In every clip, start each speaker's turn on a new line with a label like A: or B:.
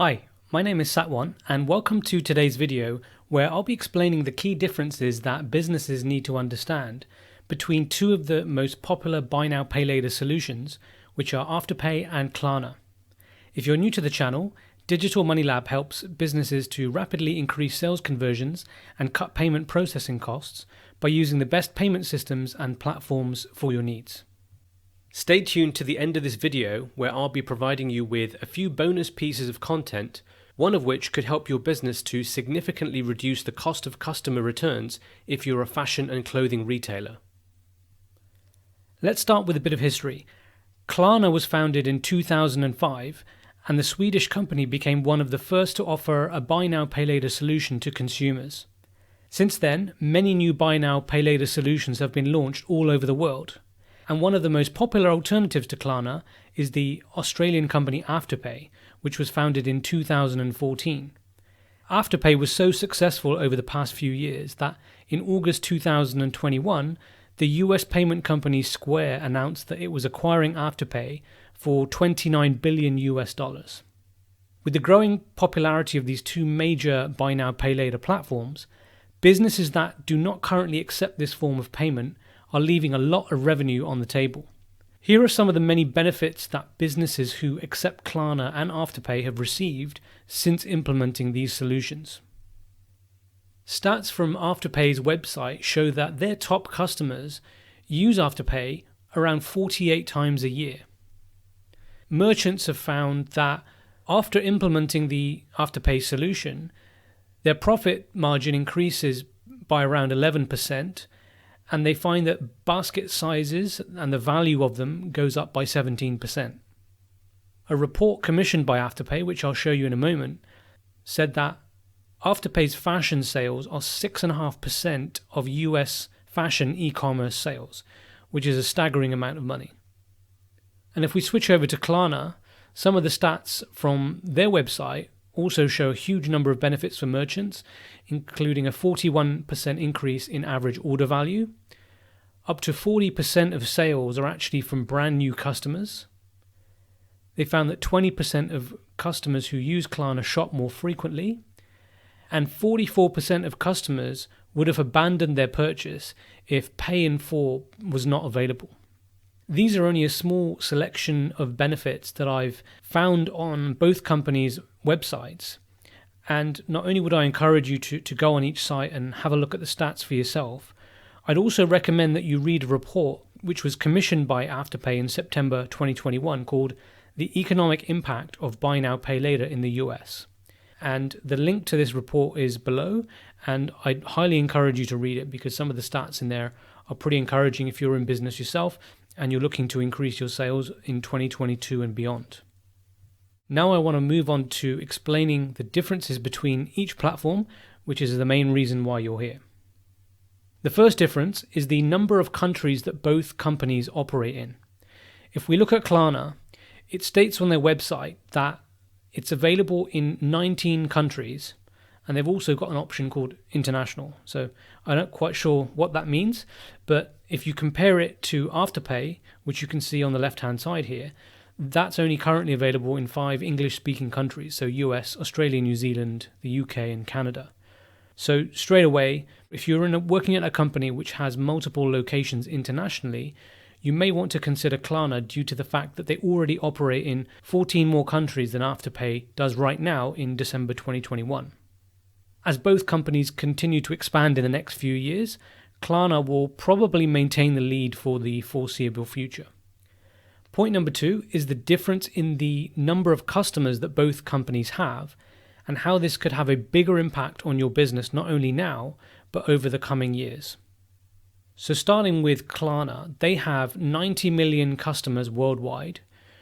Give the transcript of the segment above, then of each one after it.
A: Hi, my name is Satwan and welcome to today's video where I'll be explaining the key differences that businesses need to understand between two of the most popular buy now pay later solutions, which are Afterpay and Klarna. If you're new to the channel, Digital Money Lab helps businesses to rapidly increase sales conversions and cut payment processing costs by using the best payment systems and platforms for your needs. Stay tuned to the end of this video where I'll be providing you with a few bonus pieces of content, one of which could help your business to significantly reduce the cost of customer returns if you're a fashion and clothing retailer. Let's start with a bit of history. Klarna was founded in 2005 and the Swedish company became one of the first to offer a buy now pay later solution to consumers. Since then, many new buy now pay later solutions have been launched all over the world. And one of the most popular alternatives to Klarna is the Australian company Afterpay, which was founded in 2014. Afterpay was so successful over the past few years that in August 2021, the US payment company Square announced that it was acquiring Afterpay for $29 billion. With the growing popularity of these two major buy now pay later platforms, businesses that do not currently accept this form of payment are leaving a lot of revenue on the table. Here are some of the many benefits that businesses who accept Klarna and Afterpay have received since implementing these solutions. Stats from Afterpay's website show that their top customers use Afterpay around 48 times a year. Merchants have found that after implementing the Afterpay solution, their profit margin increases by around 11%, and they find that basket sizes and the value of them goes up by 17%. A report commissioned by Afterpay, which I'll show you in a moment, said that Afterpay's fashion sales are 6.5% of US fashion e-commerce sales, which is a staggering amount of money. And if we switch over to Klarna, some of the stats from their website also show a huge number of benefits for merchants, including a 41% increase in average order value. Up to 40% of sales are actually from brand new customers. They found that 20% of customers who use Klarna shop more frequently, and 44% of customers would have abandoned their purchase if Pay in 4 was not available. These are only a small selection of benefits that I've found on both companies' websites. And not only would I encourage you to go on each site and have a look at the stats for yourself, I'd also recommend that you read a report which was commissioned by Afterpay in September 2021 called The Economic Impact of Buy Now Pay Later in the US. And the link to this report is below, and I'd highly encourage you to read it because some of the stats in there are pretty encouraging if you're in business yourself and you're looking to increase your sales in 2022 and beyond. Now I want to move on to explaining the differences between each platform, which is the main reason why you're here. The first difference is the number of countries that both companies operate in. If we look at Klarna, it states on their website that it's available in 19 countries, and they've also got an option called international. So I'm not quite sure what that means, but if you compare it to Afterpay, which you can see on the left-hand side here, that's only currently available in 5 English-speaking countries, so US, Australia, New Zealand, the UK, and Canada. So straight away, if you're working at a company which has multiple locations internationally, you may want to consider Klarna due to the fact that they already operate in 14 more countries than Afterpay does right now in December 2021. As both companies continue to expand in the next few years, Klarna will probably maintain the lead for the foreseeable future. Point number 2 is the difference in the number of customers that both companies have and how this could have a bigger impact on your business not only now, but over the coming years. So starting with Klarna, they have 90 million customers worldwide,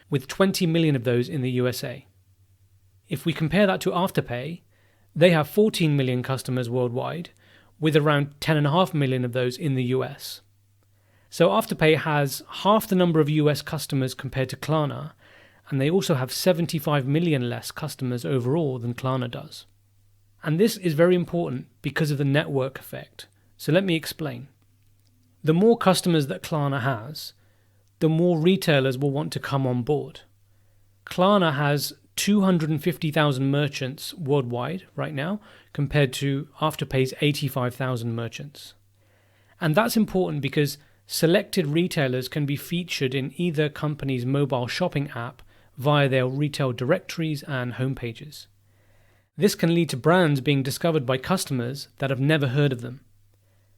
A: with 20 million of those in the USA. If we compare that to Afterpay, they have 14 million customers worldwide, with around 10.5 million of those in the US. So Afterpay has half the number of US customers compared to Klarna, and they also have 75 million less customers overall than Klarna does. And this is very important because of the network effect. So let me explain. The more customers that Klarna has, the more retailers will want to come on board. Klarna has 250,000 merchants worldwide right now, compared to Afterpay's 85,000 merchants. And that's important because selected retailers can be featured in either company's mobile shopping app via their retail directories and homepages. This can lead to brands being discovered by customers that have never heard of them.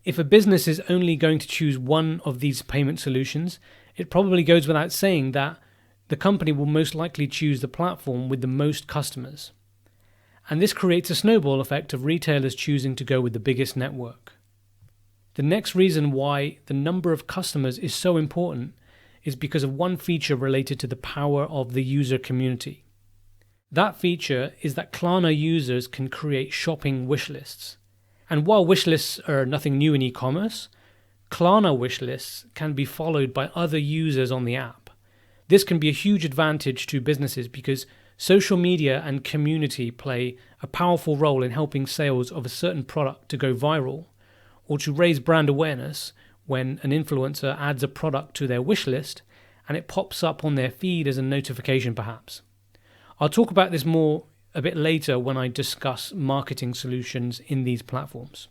A: If a business is only going to choose one of these payment solutions, it probably goes without saying that the company will most likely choose the platform with the most customers. And this creates a snowball effect of retailers choosing to go with the biggest network. The next reason why the number of customers is so important is because of one feature related to the power of the user community. That feature is that Klarna users can create shopping wish lists. And while wish lists are nothing new in e-commerce, Klarna wish lists can be followed by other users on the app. This can be a huge advantage to businesses because social media and community play a powerful role in helping sales of a certain product to go viral or to raise brand awareness when an influencer adds a product to their wish list and it pops up on their feed as a notification perhaps. I'll talk about this more a bit later when I discuss marketing solutions in these platforms.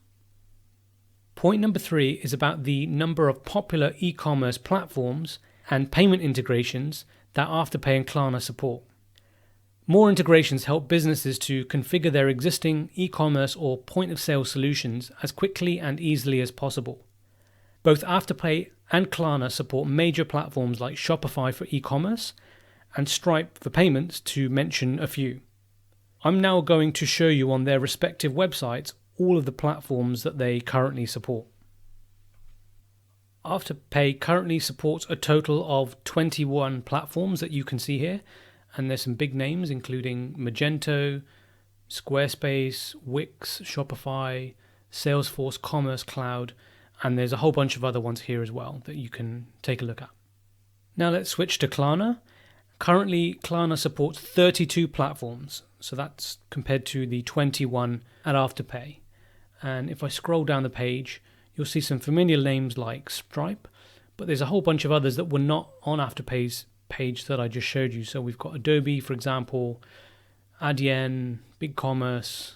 A: Point number 3 is about the number of popular e-commerce platforms and payment integrations that Afterpay and Klarna support. More integrations help businesses to configure their existing e-commerce or point-of-sale solutions as quickly and easily as possible. Both Afterpay and Klarna support major platforms like Shopify for e-commerce and Stripe for payments, to mention a few. I'm now going to show you on their respective websites all of the platforms that they currently support. Afterpay currently supports a total of 21 platforms that you can see here, and there's some big names including Magento, Squarespace, Wix, Shopify, Salesforce, Commerce Cloud, and there's a whole bunch of other ones here as well that you can take a look at. Now let's switch to Klarna. Currently, Klarna supports 32 platforms, so that's compared to the 21 at Afterpay. And if I scroll down the page, you'll see some familiar names like Stripe, but there's a whole bunch of others that were not on Afterpay's page that I just showed you. So we've got Adobe, for example, Adyen, BigCommerce.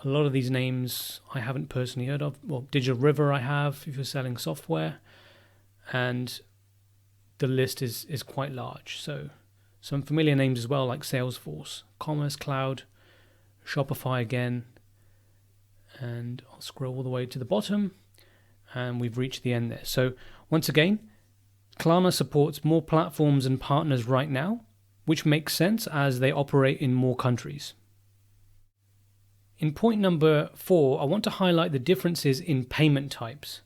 A: A lot of these names I haven't personally heard of. Well, Digital River I have if you're selling software, and the list is quite large. So some familiar names as well like Salesforce, Commerce Cloud, Shopify again, and I'll scroll all the way to the bottom and we've reached the end there. So once again, Klarna supports more platforms and partners right now, which makes sense as they operate in more countries. In point number 4, I want to highlight the differences in payment types.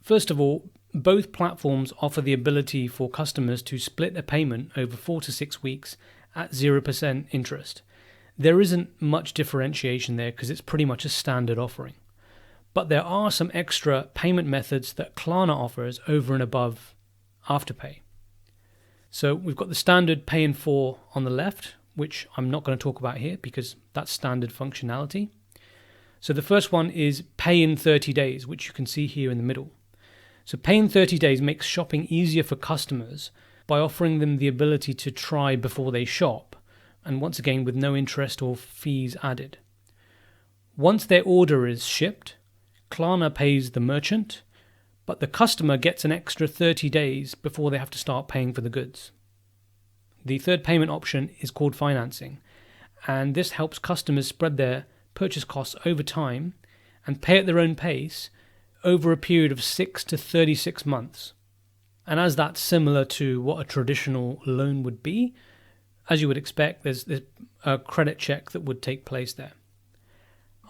A: First of all, both platforms offer the ability for customers to split a payment over 4 to 6 weeks at 0% interest. There isn't much differentiation there because it's pretty much a standard offering. But there are some extra payment methods that Klarna offers over and above Afterpay. So we've got the standard Pay in 4 on the left, which I'm not going to talk about here because that's standard functionality. So the first one is Pay in 30 days, which you can see here in the middle. So Pay in 30 days makes shopping easier for customers by offering them the ability to try before they shop, and once again with no interest or fees added. Once their order is shipped, Klarna pays the merchant, but the customer gets an extra 30 days before they have to start paying for the goods. The third payment option is called financing, and this helps customers spread their purchase costs over time and pay at their own pace over a period of 6 to 36 months. And as that's similar to what a traditional loan would be, as you would expect, there's a credit check that would take place there.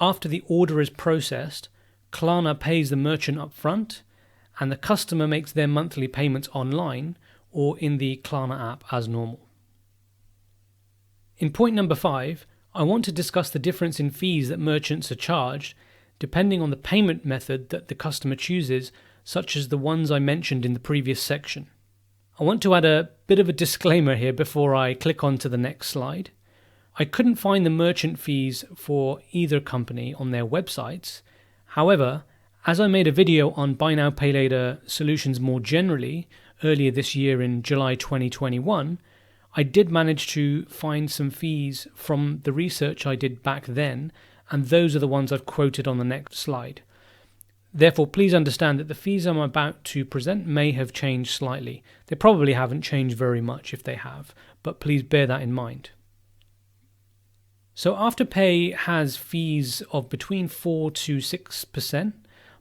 A: After the order is processed, Klarna pays the merchant up front, and the customer makes their monthly payments online or in the Klarna app as normal. In point number 5, I want to discuss the difference in fees that merchants are charged depending on the payment method that the customer chooses, such as the ones I mentioned in the previous section. I want to add a bit of a disclaimer here before I click on to the next slide. I couldn't find the merchant fees for either company on their websites. However, as I made a video on Buy Now Pay Later solutions more generally earlier this year in July 2021, I did manage to find some fees from the research I did back then, and those are the ones I've quoted on the next slide. Therefore, please understand that the fees I'm about to present may have changed slightly. They probably haven't changed very much if they have, but please bear that in mind. So Afterpay has fees of between 4 to 6%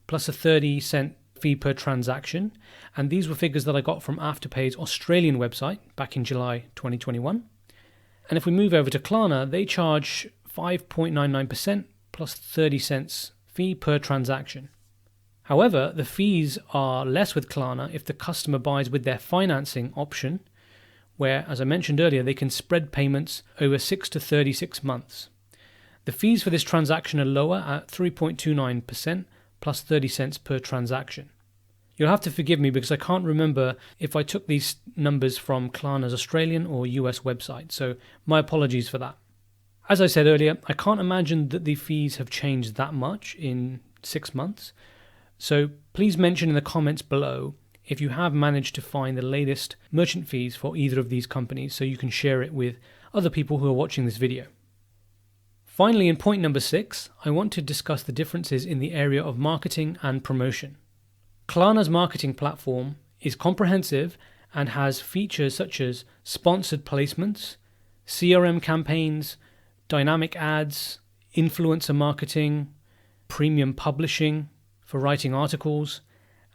A: plus a 30-cent fee per transaction, and these were figures that I got from Afterpay's Australian website back in July 2021. And if we move over to Klarna, they charge 5.99% plus 30 cents fee per transaction. However, the fees are less with Klarna if the customer buys with their financing option, where, as I mentioned earlier, they can spread payments over 6 to 36 months. The fees for this transaction are lower at 3.29% plus 30 cents per transaction. You'll have to forgive me because I can't remember if I took these numbers from Klarna's Australian or US website, so my apologies for that. As I said earlier, I can't imagine that the fees have changed that much in 6 months, so please mention in the comments below if you have managed to find the latest merchant fees for either of these companies so you can share it with other people who are watching this video. Finally, in point number 6, I want to discuss the differences in the area of marketing and promotion. Klarna's marketing platform is comprehensive and has features such as sponsored placements, CRM campaigns, dynamic ads, influencer marketing, premium publishing for writing articles,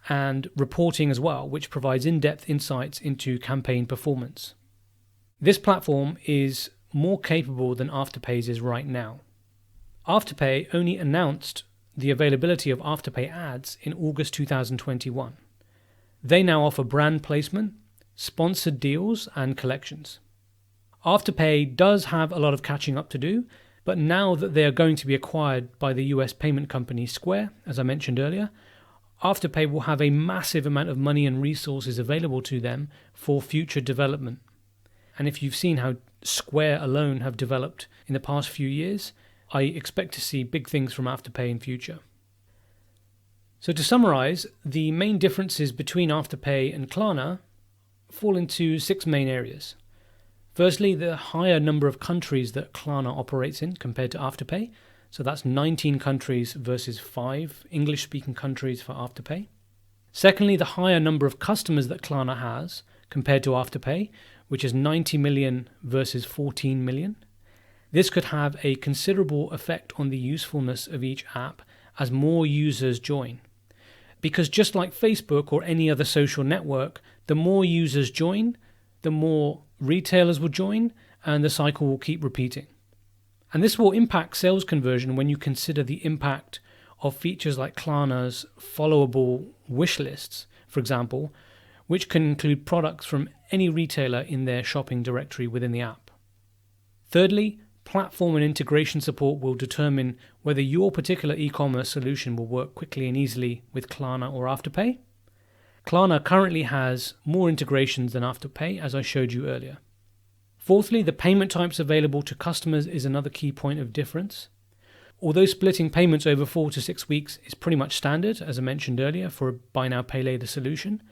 A: and reporting as well, which provides in-depth insights into campaign performance. This platform is more capable than Afterpay's is right now. Afterpay only announced the availability of Afterpay ads in August 2021. They now offer brand placement, sponsored deals, and collections. Afterpay does have a lot of catching up to do, but now that they are going to be acquired by the US payment company Square, as I mentioned earlier, Afterpay will have a massive amount of money and resources available to them for future development. And if you've seen how Square alone have developed in the past few years, I expect to see big things from Afterpay in future. So to summarize, the main differences between Afterpay and Klarna fall into 6 main areas. Firstly, the higher number of countries that Klarna operates in compared to Afterpay. So that's 19 countries versus 5 English-speaking countries for Afterpay. Secondly, the higher number of customers that Klarna has compared to Afterpay, which is 90 million versus 14 million. This could have a considerable effect on the usefulness of each app as more users join. Because just like Facebook or any other social network, the more users join, the more retailers will join, and the cycle will keep repeating. And this will impact sales conversion when you consider the impact of features like Klarna's followable wish lists, for example, which can include products from any retailer in their shopping directory within the app. Thirdly, platform and integration support will determine whether your particular e-commerce solution will work quickly and easily with Klarna or Afterpay. Klarna currently has more integrations than Afterpay, as I showed you earlier. Fourthly, the payment types available to customers is another key point of difference. Although splitting payments over 4 to 6 weeks is pretty much standard, as I mentioned earlier, for a buy now, pay later solution,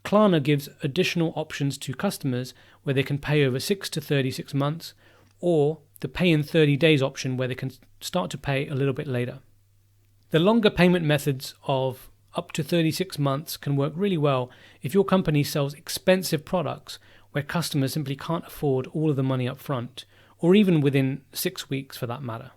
A: Klarna gives additional options to customers where they can pay over 6 to 36 months, or the pay in 30 days option where they can start to pay a little bit later. The longer payment methods of up to 36 months can work really well if your company sells expensive products where customers simply can't afford all of the money up front, or even within 6 weeks for that matter.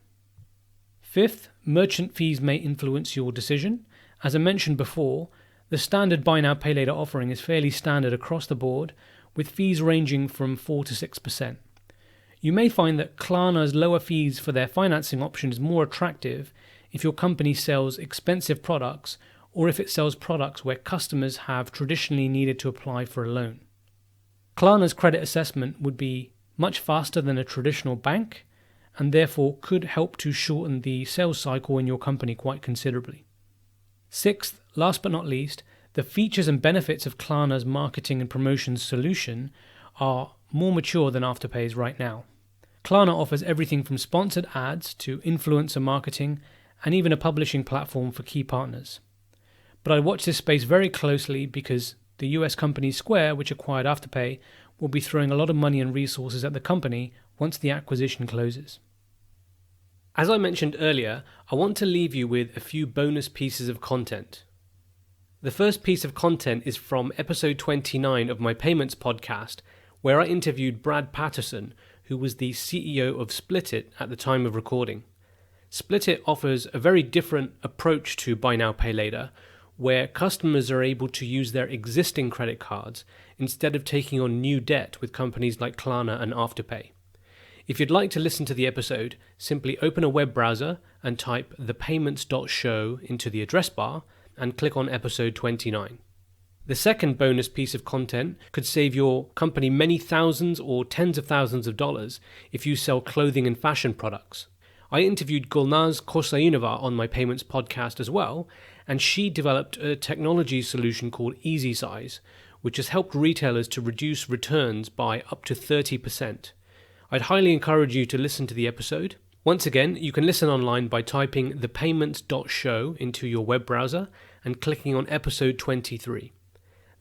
A: Fifth, merchant fees may influence your decision. As I mentioned before, the standard buy now, pay later offering is fairly standard across the board, with fees ranging from 4 to 6%. You may find that Klarna's lower fees for their financing option is more attractive if your company sells expensive products or if it sells products where customers have traditionally needed to apply for a loan. Klarna's credit assessment would be much faster than a traditional bank and therefore could help to shorten the sales cycle in your company quite considerably. Sixth, last but not least, the features and benefits of Klarna's marketing and promotions solution are more mature than Afterpay's right now. Klarna offers everything from sponsored ads to influencer marketing and even a publishing platform for key partners. But I watch this space very closely because the US company Square, which acquired Afterpay, will be throwing a lot of money and resources at the company once the acquisition closes. As I mentioned earlier, I want to leave you with a few bonus pieces of content. The first piece of content is from episode 29 of my payments podcast, where I interviewed Brad Patterson, who was the CEO of Splitit at the time of recording. Splitit offers a very different approach to buy now, pay later, where customers are able to use their existing credit cards instead of taking on new debt with companies like Klarna and Afterpay. If you'd like to listen to the episode, simply open a web browser and type thepayments.show into the address bar and click on episode 29. The second bonus piece of content could save your company many thousands or tens of thousands of dollars if you sell clothing and fashion products. I interviewed Gulnaz Korsainova on my payments podcast as well, and she developed a technology solution called EasySize, which has helped retailers to reduce returns by up to 30%. I'd highly encourage you to listen to the episode. Once again, you can listen online by typing thepayments.show into your web browser and clicking on episode 23.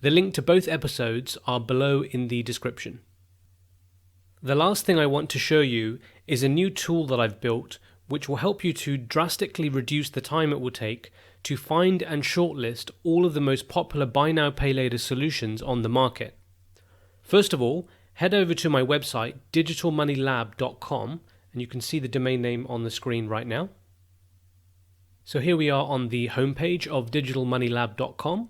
A: The link to both episodes are below in the description. The last thing I want to show you is a new tool that I've built which will help you to drastically reduce the time it will take to find and shortlist all of the most popular buy now pay later solutions on the market. First of all, head over to my website digitalmoneylab.com and you can see the domain name on the screen right now. So here we are on the homepage of digitalmoneylab.com.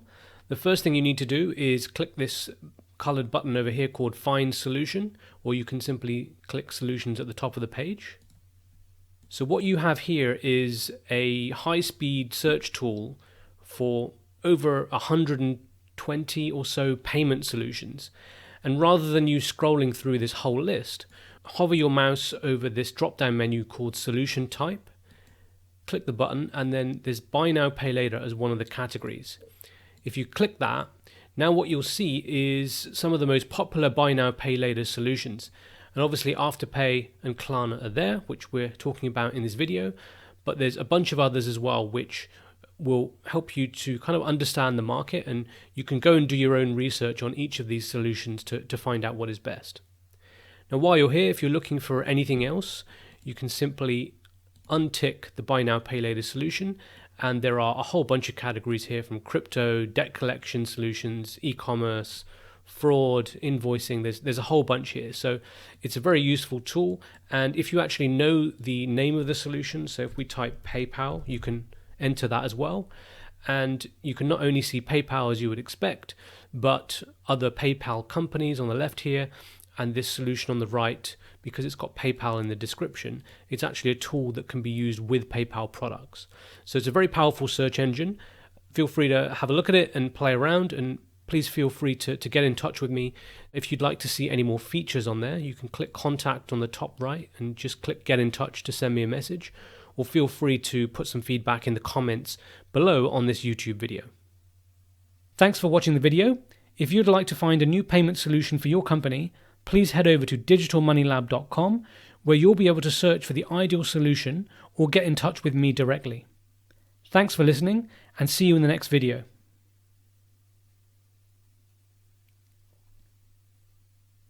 A: The first thing you need to do is click this colored button over here called Find Solution, or you can simply click Solutions at the top of the page. So what you have here is a high-speed search tool for over 120 or so payment solutions. And rather than you scrolling through this whole list, hover your mouse over this drop-down menu called Solution Type, click the button, and then there's Buy Now Pay Later as one of the categories. If you click that, now what you'll see is some of the most popular buy now, pay later solutions. And obviously Afterpay and Klarna are there, which we're talking about in this video, but there's a bunch of others as well, which will help you to kind of understand the market, and you can go and do your own research on each of these solutions to find out what is best. Now, while you're here, if you're looking for anything else, you can simply untick the buy now, pay later solution. And there are a whole bunch of categories here, from crypto, debt collection solutions, e-commerce, fraud, invoicing. There's a whole bunch here. So it's a very useful tool. And if you actually know the name of the solution, so if we type PayPal, you can enter that as well. And you can not only see PayPal as you would expect, but other PayPal companies on the left here, and this solution on the right, because it's got PayPal in the description, it's actually a tool that can be used with PayPal products. So it's a very powerful search engine. Feel free to have a look at it and play around, and please feel free to get in touch with me. If you'd like to see any more features on there, you can click Contact on the top right and just click Get in Touch to send me a message, or feel free to put some feedback in the comments below on this YouTube video. Thanks for watching the video. If you'd like to find a new payment solution for your company, please head over to digitalmoneylab.com, where you'll be able to search for the ideal solution or get in touch with me directly. Thanks for listening, and see you in the next video.